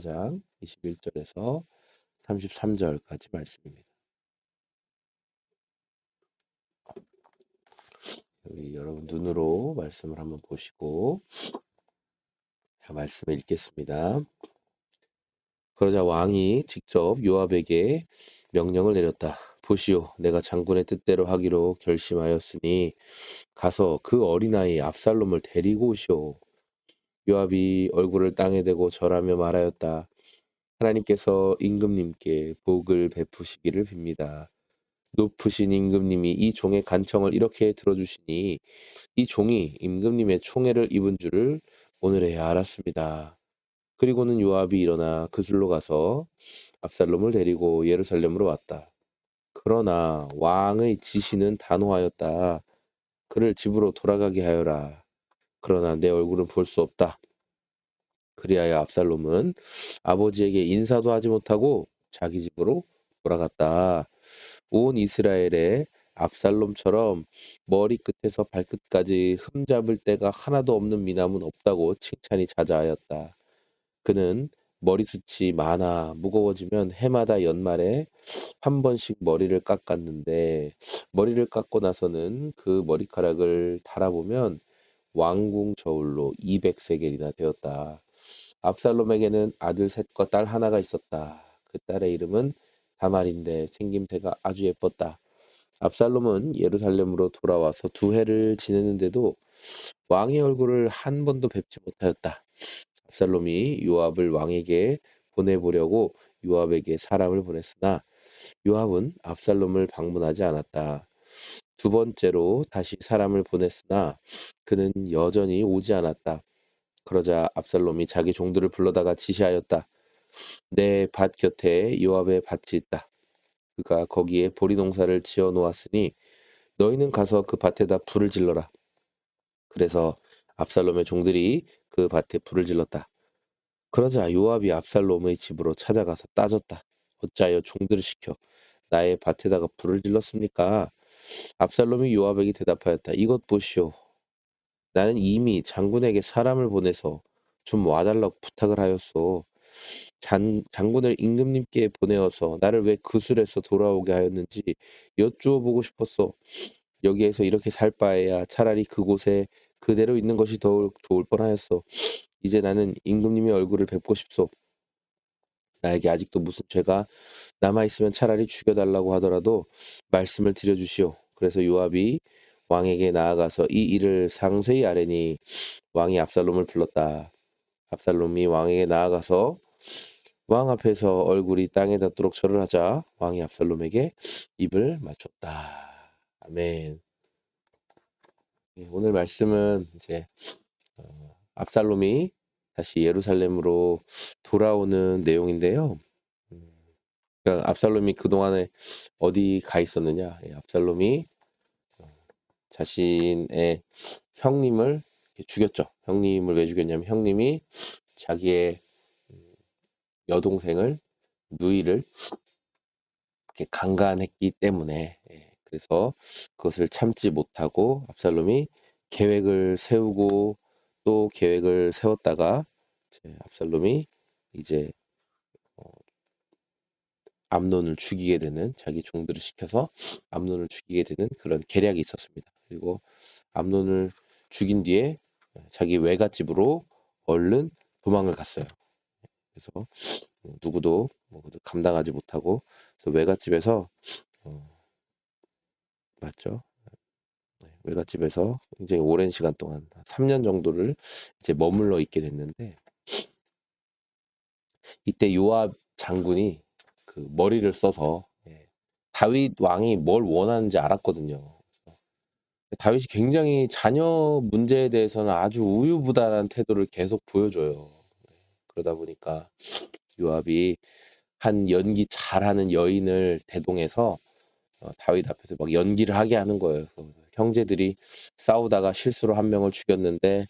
4장 21절에서 33절까지 말씀입니다. 우리 여러분 눈으로 말씀을 한번 보시고 말씀을 읽겠습니다. 그러자 왕이 직접 요압에게 명령을 내렸다. 보시오, 내가 장군의 뜻대로 하기로 결심하였으니 가서 그 어린아이 압살롬을 데리고 오시오. 요압이 얼굴을 땅에 대고 절하며 말하였다. 하나님께서 임금님께 복을 베푸시기를 빕니다. 높으신 임금님이 이 종의 간청을 이렇게 들어주시니 이 종이 임금님의 총애를 입은 줄을 오늘에야 알았습니다. 그리고는 요압이 일어나 그술로 가서 압살롬을 데리고 예루살렘으로 왔다. 그러나 왕의 지시는 단호하였다. 그를 집으로 돌아가게 하여라. 그러나 내 얼굴은 볼 수 없다. 그리하여 압살롬은 아버지에게 인사도 하지 못하고 자기 집으로 돌아갔다. 온 이스라엘에 압살롬처럼 머리끝에서 발끝까지 흠잡을 데가 하나도 없는 미남은 없다고 칭찬이 자자하였다. 그는 머리숱이 많아 무거워지면 해마다 연말에 한 번씩 머리를 깎았는데 머리를 깎고 나서는 그 머리카락을 달아보면 왕궁 저울로 200세겔이나 되었다. 압살롬에게는 아들 셋과 딸 하나가 있었다. 그 딸의 이름은 다말인데 생김새가 아주 예뻤다. 압살롬은 예루살렘으로 돌아와서 2해를 지냈는데도 왕의 얼굴을 한 번도 뵙지 못하였다. 압살롬이 요압을 왕에게 보내보려고 요압에게 사람을 보냈으나 요압은 압살롬을 방문하지 않았다. 2번째로 다시 사람을 보냈으나 그는 여전히 오지 않았다. 그러자 압살롬이 자기 종들을 불러다가 지시하였다. 내 밭 곁에 요압의 밭이 있다. 그가 거기에 보리 농사를 지어 놓았으니 너희는 가서 그 밭에다 불을 질러라. 그래서 압살롬의 종들이 그 밭에 불을 질렀다. 그러자 요압이 압살롬의 집으로 찾아가서 따졌다. 어찌하여 종들을 시켜 나의 밭에다가 불을 질렀습니까? 압살롬이 요압에게 대답하였다. 이것 보시오. 나는 이미 장군에게 사람을 보내서 좀 와달라고 부탁을 하였소. 장군을 임금님께 보내어서 나를 왜 그술에서 돌아오게 하였는지 여쭈어 보고 싶었소. 여기에서 이렇게 살 바에야 차라리 그곳에 그대로 있는 것이 더 좋을 뻔하였소. 이제 나는 임금님의 얼굴을 뵙고 싶소. 나에게 아직도 무슨 죄가 남아있으면 차라리 죽여달라고 하더라도 말씀을 드려주시오. 그래서 요압이 왕에게 나아가서 이 일을 상세히 아뢰니 왕이 압살롬을 불렀다. 압살롬이 왕에게 나아가서 왕 앞에서 얼굴이 땅에 닿도록 절을 하자 왕이 압살롬에게 입을 맞췄다. 아멘. 오늘 말씀은 이제 압살롬이 다시 예루살렘으로 돌아오는 내용인데요. 음, 그러니까 압살롬이 그동안에 어디 가 있었느냐? 압살롬이 자신의 형님을 죽였죠. 형님을 왜 죽였냐면 형님이 자기의 여동생을 누이를 이렇게 강간했기 때문에 그래서 그것을 참지 못하고 압살롬이 계획을 세우고 또 계획을 세웠다가 압살롬이 이제 어, 암논을 죽이게 되는 자기 종들을 시켜서 암논을 죽이게 되는 그런 계략이 있었습니다. 그리고 암논을 죽인 뒤에 자기 외갓집으로 얼른 도망을 갔어요. 그래서 누구도 감당하지 못하고 그래서 외갓집에서 맞죠? 외갓집에서 굉장히 오랜 시간 동안 3년 정도를 이제 머물러 있게 됐는데 이때 요압 장군이 그 머리를 써서 다윗 왕이 뭘 원하는지 알았거든요. 다윗이 굉장히 자녀 문제에 대해서는 아주 우유부단한 태도를 계속 보여줘요. 그러다 보니까 요압이 한 연기 잘하는 여인을 대동해서 다윗 앞에서 막 연기를 하게 하는 거예요. 형제들이 싸우다가 실수로 한 명을 죽였는데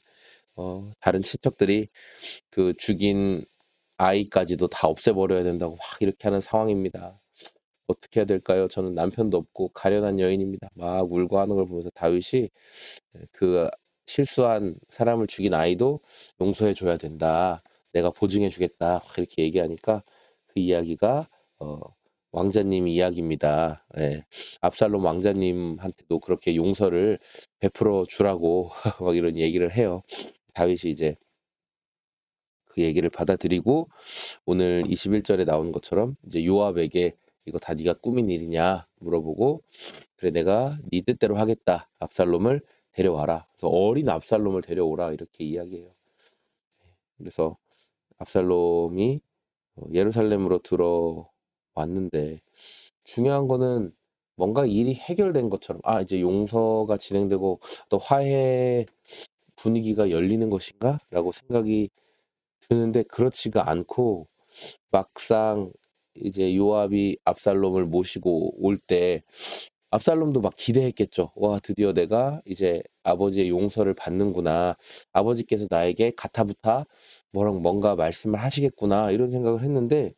다른 친척들이 그 죽인 아이까지도 다 없애버려야 된다고 막 이렇게 하는 상황입니다. 어떻게 해야 될까요? 저는 남편도 없고 가련한 여인입니다. 막 울고 하는 걸 보면서 다윗이 그 실수한 사람을 죽인 아이도 용서해 줘야 된다. 내가 보증해 주겠다. 이렇게 얘기하니까 그 이야기가 어, 왕자님 이야기입니다. 예. 압살롬 왕자님한테도 그렇게 용서를 베풀어 주라고 막 이런 얘기를 해요. 다윗이 이제 그 얘기를 받아들이고 오늘 21절에 나오는 것처럼 이제 요압에게 이거 다 네가 꾸민 일이냐 물어보고 그래 내가 네 뜻대로 하겠다. 압살롬을 데려와라. 그래서 어린 압살롬을 데려오라 이렇게 이야기해요. 그래서 압살롬이 예루살렘으로 들어왔는데 중요한 거는 뭔가 일이 해결된 것처럼 이제 용서가 진행되고 또 화해 분위기가 열리는 것인가? 라고 생각이 드는데 그렇지가 않고 막상 이제 요압이 압살롬을 모시고 올 때 압살롬도 막 기대했겠죠. 와, 드디어 내가 이제 아버지의 용서를 받는구나. 아버지께서 나에게 가타부타 뭐랑 뭔가 말씀을 하시겠구나. 이런 생각을 했는데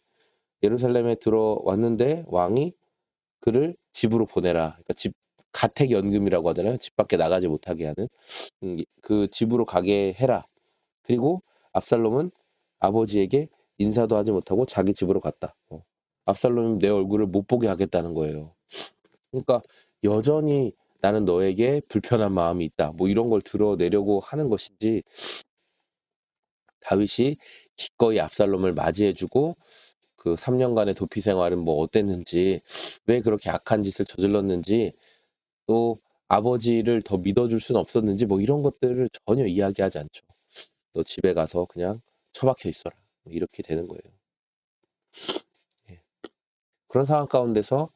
예루살렘에 들어왔는데 왕이 그를 집으로 보내라. 그러니까 집 가택연금이라고 하잖아요. 집 밖에 나가지 못하게 하는 그 집으로 가게 해라. 그리고 압살롬은 아버지에게 인사도 하지 못하고 자기 집으로 갔다. 압살롬이 내 얼굴을 못 보게 하겠다는 거예요. 그러니까 여전히 나는 너에게 불편한 마음이 있다. 뭐 이런 걸 드러내려고 하는 것인지 다윗이 기꺼이 압살롬을 맞이해주고 그 3년간의 도피 생활은 뭐 어땠는지 왜 그렇게 악한 짓을 저질렀는지 또 아버지를 더 믿어줄 수는 없었는지 뭐 이런 것들을 전혀 이야기하지 않죠. 너 집에 가서 그냥 처박혀 있어라. 이렇게 되는 거예요. 예. 그런 상황 가운데서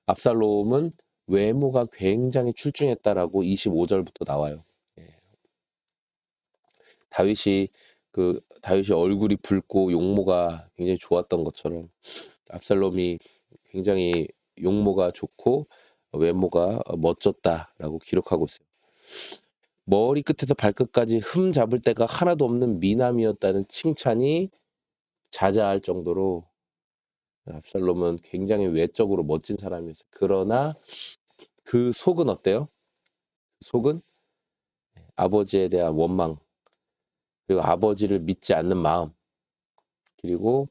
압살롬은 외모가 굉장히 출중했다라고 25절부터 나와요. 예. 다윗이 다윗이 얼굴이 붉고 용모가 굉장히 좋았던 것처럼 압살롬이 굉장히 용모가 좋고 외모가 멋졌다라고 기록하고 있어요. 머리 끝에서 발끝까지 흠 잡을 데가 하나도 없는 미남이었다는 칭찬이 자자할 정도로 압살롬은 굉장히 외적으로 멋진 사람이었어요. 그러나 그 속은 어때요? 속은 아버지에 대한 원망, 그리고 아버지를 믿지 않는 마음, 그리고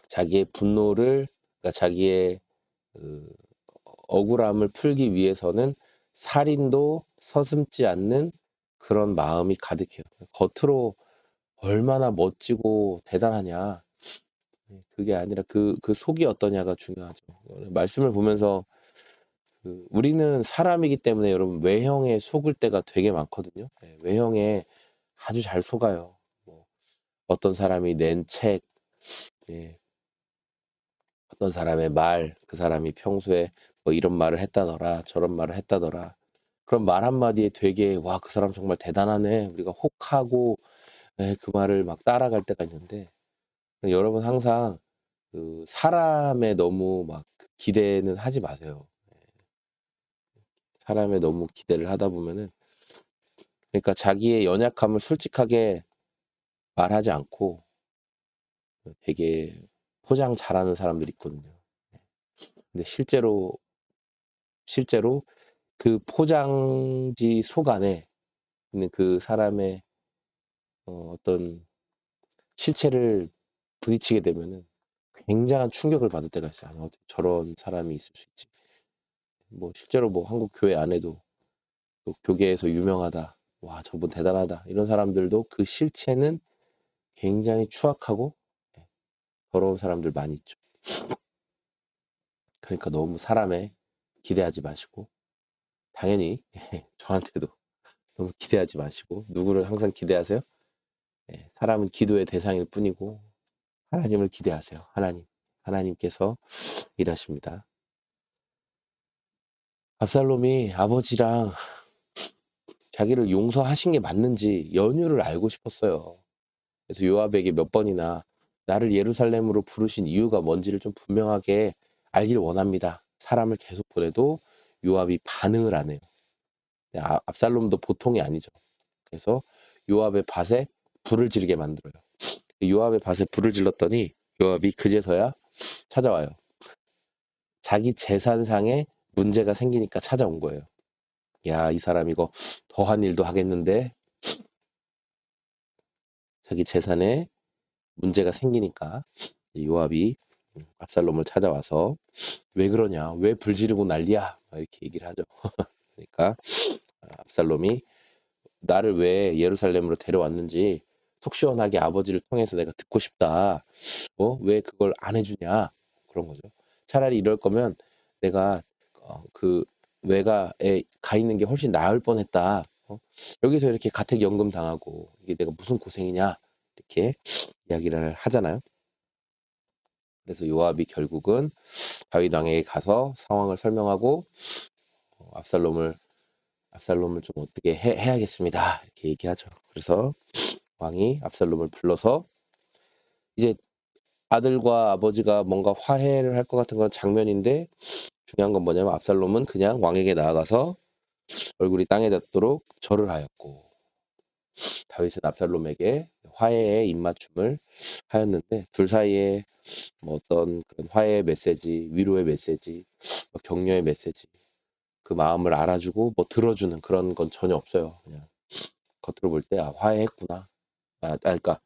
자기의 분노를, 그러니까 자기의 그 억울함을 풀기 위해서는 살인도 서슴지 않는 그런 마음이 가득해요. 겉으로 얼마나 멋지고 대단하냐. 그게 아니라 그 속이 어떠냐가 중요하죠. 말씀을 보면서 우리는 사람이기 때문에 여러분 외형에 속을 때가 되게 많거든요. 외형에 아주 잘 속아요. 뭐 어떤 사람이 낸 책, 예, 어떤 사람의 말, 그 사람이 평소에 뭐 이런 말을 했다더라, 저런 말을 했다더라. 그런 말 한마디에 되게 와, 그 사람 정말 대단하네. 우리가 혹하고 그 말을 막 따라갈 때가 있는데 여러분 항상 그 사람에 너무 막 기대는 하지 마세요. 사람에 너무 기대를 하다 보면은 그러니까 자기의 연약함을 솔직하게 말하지 않고 되게 포장 잘하는 사람들이 있거든요. 근데 실제로 그 포장지 속 안에 있는 그 사람의 어떤 실체를 부딪히게 되면은 굉장한 충격을 받을 때가 있어요. 어떻게 저런 사람이 있을 수 있지? 뭐 실제로 뭐 한국 교회 안에도 또 교계에서 유명하다. 와, 저분 대단하다. 이런 사람들도 그 실체는 굉장히 추악하고 예, 더러운 사람들 많이 있죠. 그러니까 너무 사람에 기대하지 마시고 당연히 저한테도 너무 기대하지 마시고 누구를 항상 기대하세요? 사람은 기도의 대상일 뿐이고 하나님을 기대하세요. 하나님께서 일하십니다. 압살롬이 아버지랑 자기를 용서하신 게 맞는지 연유를 알고 싶었어요. 그래서 요압에게 몇 번이나 나를 예루살렘으로 부르신 이유가 뭔지를 좀 분명하게 알길 원합니다. 사람을 계속 보내도 요압이 반응을 안 해요. 압살롬도 보통이 아니죠. 그래서 요압의 밭에 불을 지르게 만들어요. 요압의 밭에 불을 질렀더니 요압이 그제서야 찾아와요. 자기 재산상에 문제가 생기니까 찾아온 거예요. 야, 이 사람 이거 더한 일도 하겠는데 자기 재산에 문제가 생기니까 요압이 압살롬을 찾아와서 왜 그러냐, 왜 불지르고 난리야, 이렇게 얘기를 하죠. 그러니까 압살롬이 나를 왜 예루살렘으로 데려왔는지 속 시원하게 아버지를 통해서 내가 듣고 싶다. 왜 그걸 안 해주냐, 그런 거죠. 차라리 이럴 거면 내가 그 외가에 가 있는 게 훨씬 나을 뻔했다. 여기서 이렇게 가택연금 당하고 이게 내가 무슨 고생이냐, 이렇게 이야기를 하잖아요. 그래서 요압이 결국은 다윗 왕에게 가서 상황을 설명하고 압살롬을 좀 어떻게 해야겠습니다, 이렇게 얘기하죠. 그래서 왕이 압살롬을 불러서 이제 아들과 아버지가 뭔가 화해를 할 것 같은 건 장면인데, 중요한 건 뭐냐면 압살롬은 그냥 왕에게 나아가서 얼굴이 땅에 닿도록 절을 하였고, 다윗은 압살롬에게 화해의 입맞춤을 하였는데, 둘 사이에 뭐 어떤 그런 화해의 메시지, 위로의 메시지, 격려의 메시지, 그 마음을 알아주고 뭐 들어주는 그런 건 전혀 없어요. 그냥 겉으로 볼 때 화해했구나. 그러니까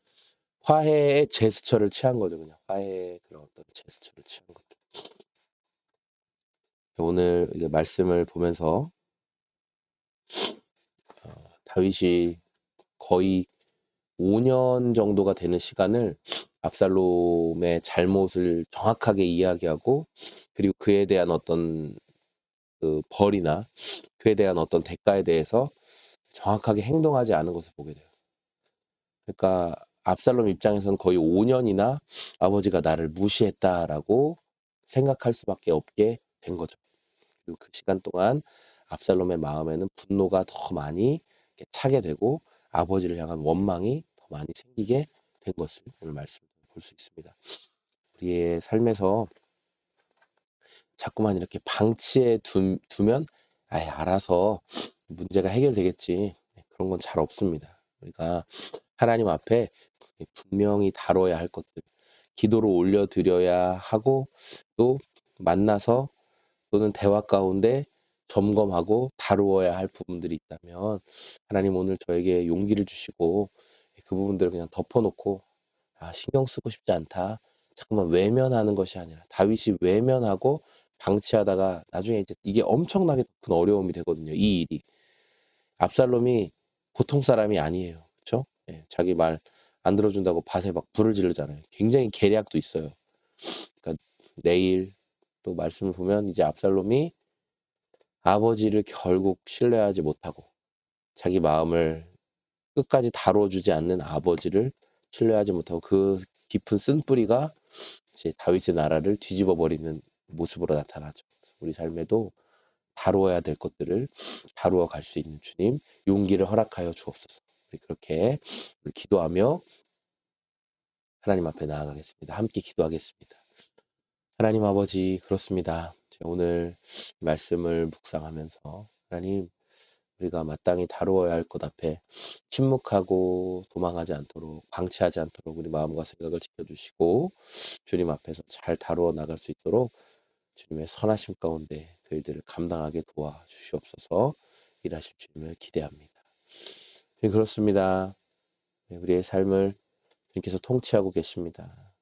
화해의 제스처를 취한 거죠. 그냥 화해의 그런 어떤 제스처를 취한 거죠. 오늘 이제 말씀을 보면서 다윗이 거의 5년 정도가 되는 시간을 압살롬의 잘못을 정확하게 이야기하고, 그리고 그에 대한 어떤 그 벌이나 그에 대한 어떤 대가에 대해서 정확하게 행동하지 않은 것을 보게 돼요. 그러니까 압살롬 입장에서는 거의 5년이나 아버지가 나를 무시했다라고 생각할 수밖에 없게 된 거죠. 그리고 그 시간 동안 압살롬의 마음에는 분노가 더 많이 이렇게 차게 되고 아버지를 향한 원망이 더 많이 생기게 된 것을 오늘 말씀 볼 수 있습니다. 우리의 삶에서 자꾸만 이렇게 방치해 두면 알아서 문제가 해결되겠지, 그런 건 잘 없습니다. 우리가 하나님 앞에 분명히 다뤄야 할 것들, 기도로 올려드려야 하고, 또 만나서 또는 대화 가운데 점검하고 다루어야 할 부분들이 있다면 하나님 오늘 저에게 용기를 주시고 그 부분들을 그냥 덮어놓고 신경 쓰고 싶지 않다, 자꾸만 외면하는 것이 아니라, 다윗이 외면하고 방치하다가 나중에 이제 이게 엄청나게 큰 어려움이 되거든요. 이 일이 압살롬이 보통 사람이 아니에요. 그렇죠? 자기 말 안 들어준다고 밭에 막 불을 지르잖아요. 굉장히 계략도 있어요. 그러니까 내일 또 말씀을 보면 이제 압살롬이 아버지를 결국 신뢰하지 못하고 자기 마음을 끝까지 다뤄주지 않는 아버지를 신뢰하지 못하고 그 깊은 쓴뿌리가 이제 다윗의 나라를 뒤집어 버리는 모습으로 나타나죠. 우리 삶에도 다루어야 될 것들을 다루어 갈 수 있는 주님 용기를 허락하여 주옵소서. 우리 그렇게 기도하며 하나님 앞에 나아가겠습니다. 함께 기도하겠습니다. 하나님 아버지, 그렇습니다. 제가 오늘 말씀을 묵상하면서 하나님, 우리가 마땅히 다루어야 할 것 앞에 침묵하고 도망하지 않도록, 방치하지 않도록 우리 마음과 생각을 지켜주시고 주님 앞에서 잘 다루어 나갈 수 있도록 주님의 선하심 가운데 그 일들을 감당하게 도와주시옵소서. 일하실 주님을 기대합니다. 네, 그렇습니다. 네, 우리의 삶을 주님께서 통치하고 계십니다.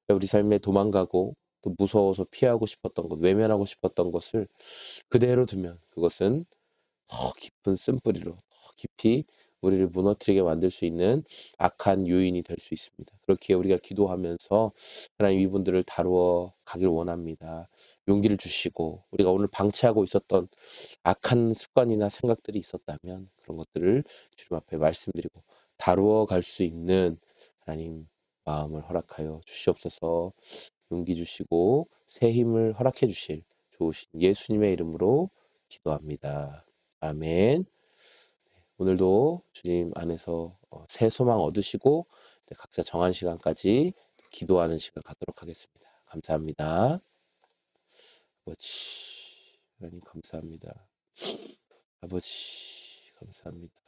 우리 삶에 도망가고 또 무서워서 피하고 싶었던 것, 외면하고 싶었던 것을 그대로 두면 그것은 더 깊은 쓴뿌리로 더 깊이 우리를 무너뜨리게 만들 수 있는 악한 요인이 될 수 있습니다. 그렇게 우리가 기도하면서 하나님 이분들을 다루어 가길 원합니다. 용기를 주시고 우리가 오늘 방치하고 있었던 악한 습관이나 생각들이 있었다면 그런 것들을 주님 앞에 말씀드리고 다루어 갈 수 있는 하나님 마음을 허락하여 주시옵소서. 용기 주시고 새 힘을 허락해 주실 좋으신 예수님의 이름으로 기도합니다. 아멘. 오늘도 주님 안에서 새 소망 얻으시고 각자 정한 시간까지 기도하는 시간 갖도록 하겠습니다. 감사합니다. 아버지, 하나님 감사합니다. 아버지, 감사합니다.